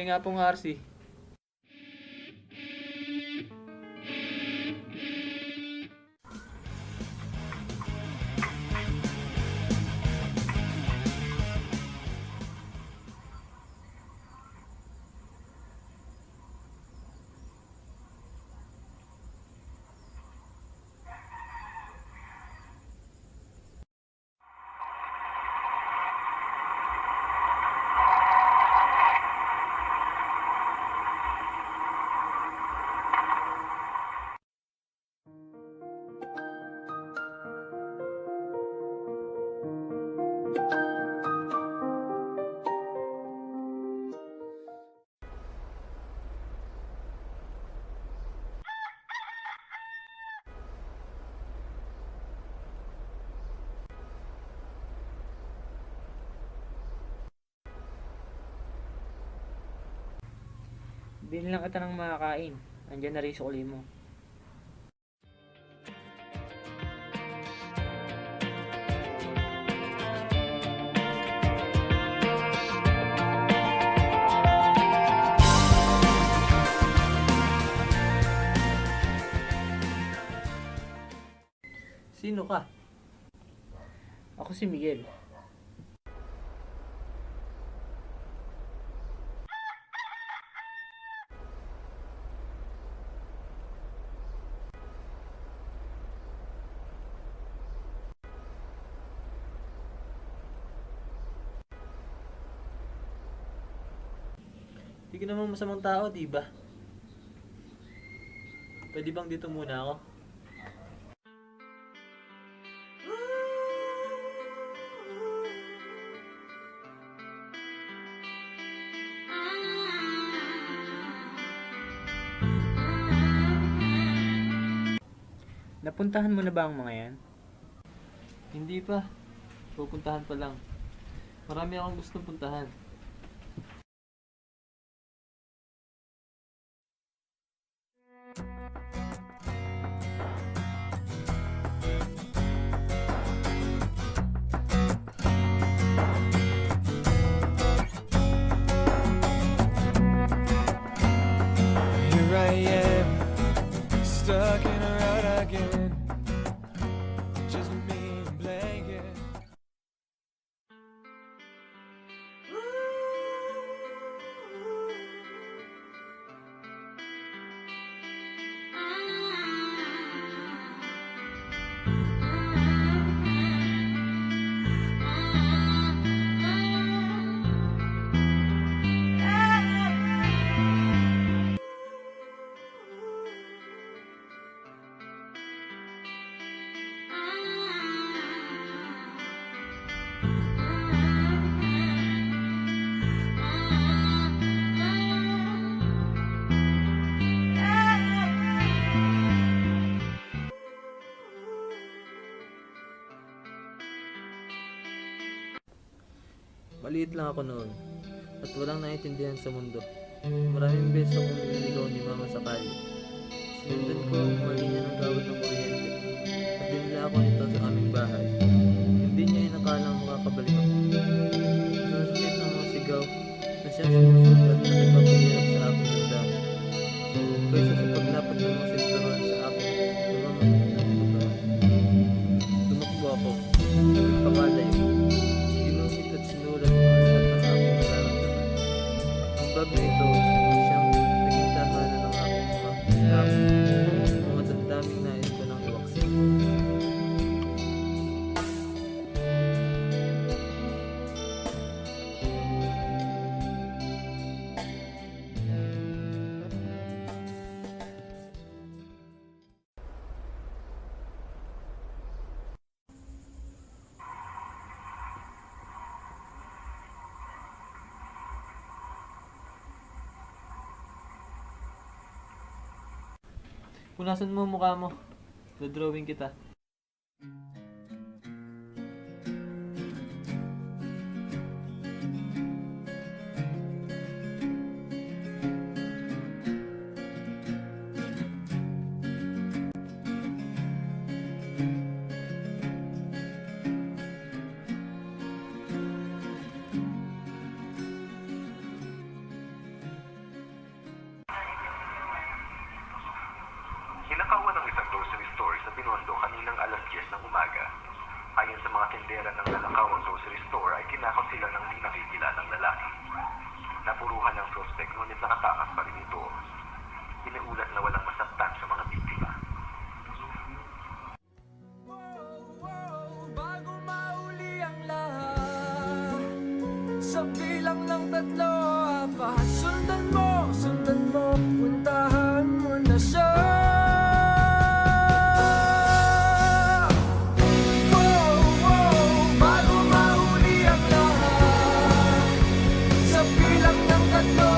Sorry nga pong RC. Bili lang kita ng makakain. Andiyan na rin sa uli mo. Sino ka? Ako si Miguel. Hindi ka naman masamang tao, di ba? Pwede bang dito muna ako? Napuntahan mo na ba ang mga yan? Hindi pa. Pupuntahan pa lang. Marami akong gustong puntahan. Here I am, stuck in a rut again. Just me and blanket. Maliit lang ako noon at walang naiintindihan sa mundo. Maraming beses akong nililigaw ni mama sa kalye. Sinundan ko ang mga linya ng gawad ng kuryente at dinala ako nito sa aming bahay. Hindi niya inakalang makakabalik ako. Susunod ng mga sigaw na siyang sumusunod at nagpapahirap sa aking damdamin. Kaysa sa paglapad ng mga sinturon sa akin, namamalit ng lugar. Tumakbo ako, nagpakalayo. Ginumit at sinulat ko ang lahat ng aking nararamdaman. Ang bag na ito ay siyang naging tahanan ng aking mga damdaming nais ko ng iwaksin. Punasan mo ang mukha mo. Dodrawing kita. tindera ng lalakaw ang grocery store ay kinakaw sila ng di nakikilalang lalaki. Napuruhan ang suspect ngunit nakatakas pa rin ito. Iniulat na walang masaktan sa mga biktima. Bago mauli ang lahat, sa bilang ng tatlo, apat, sundan mo, puntahan mo na siya. Bago mauli ang lahat, sa bilang ng tatlo,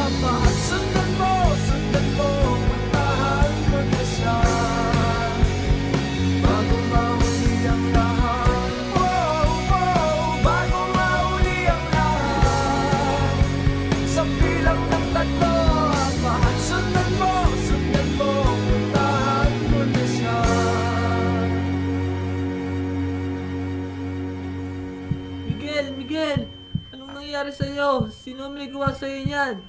apat, sundan mo, puntahan mo na siya. Bago mauli ang lahat, bago mauli ang lahat, sa bilang ng tatlo, apat, sundan mo, puntahan mo na siya. Miguel! Anong nangyari sa'yo? Sino may gawa sa'yo niyan?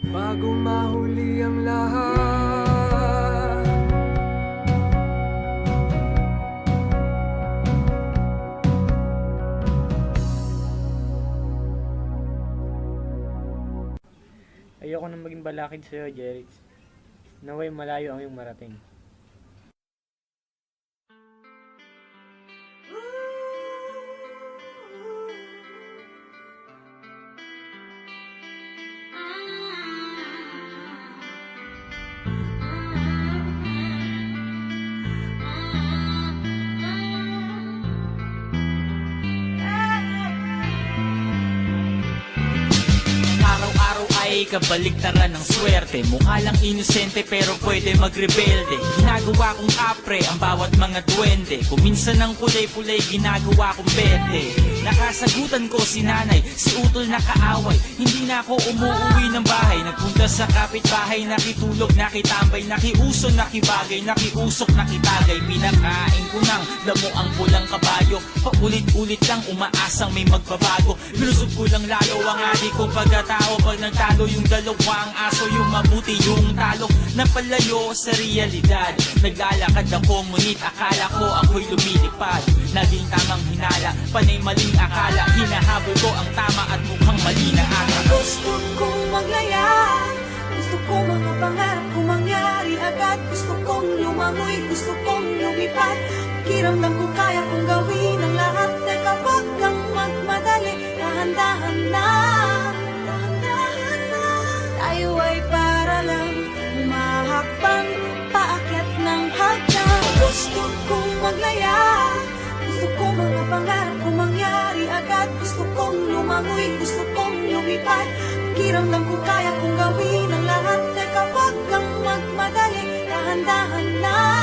Bago mahuli ang lahat, Ayoko nang maging balakid sa'yo, Jerix. Naway malayo ang iyong marating. Araw-araw ay kabaliktaran ng swerte. Mukha lang inosente pero pwede magrebelde. Ginagawa kong apre ang bawat mga duwende. Kung minsan ng kulay-pulay ginagawa kong bete. Nakasagutan ko si nanay, si utol na kaaway. Hindi na ako umuwi ng bahay. Nagpunta sa kapitbahay, nakitulog, nakitambay, nakiuso, nakibagay, nakiusok, nakitagay. Pinakain ko ng damo ang pulang kabayo. Paulit-ulit lang umaasang may magbabago. Binusog ko lang lalo ang adik kong pagkatao. Pag nagtalo yung dalawang aso, yung mabuti yung talo. Napalayo sa realidad. Naglalakad ako ngunit akala ko ako'y lumilipad. Naging tamang hinala, panay maling akala. Hinahabol ko ang tama at mukhang mali na ata. Gusto kong maglaya, gusto kong mga pangarap kong mangyari agad. Gusto kong lumangoy, gusto kong lumipad. Kiramdam ko kaya kong gawin ang lahat. Teka, wag kang magmadali, dahan-dahan na. Tayo ay para lang umahakbang paakyat ng hagdan. Gusto kong maglaya, gusto kong mga pangarap kong mangyari agad. Gusto kong lumangoy, gusto kong lumipad. Kiramdam ko kaya kong gawin ang lahat. Teka, wag kang magmadali, dahan-dahan na.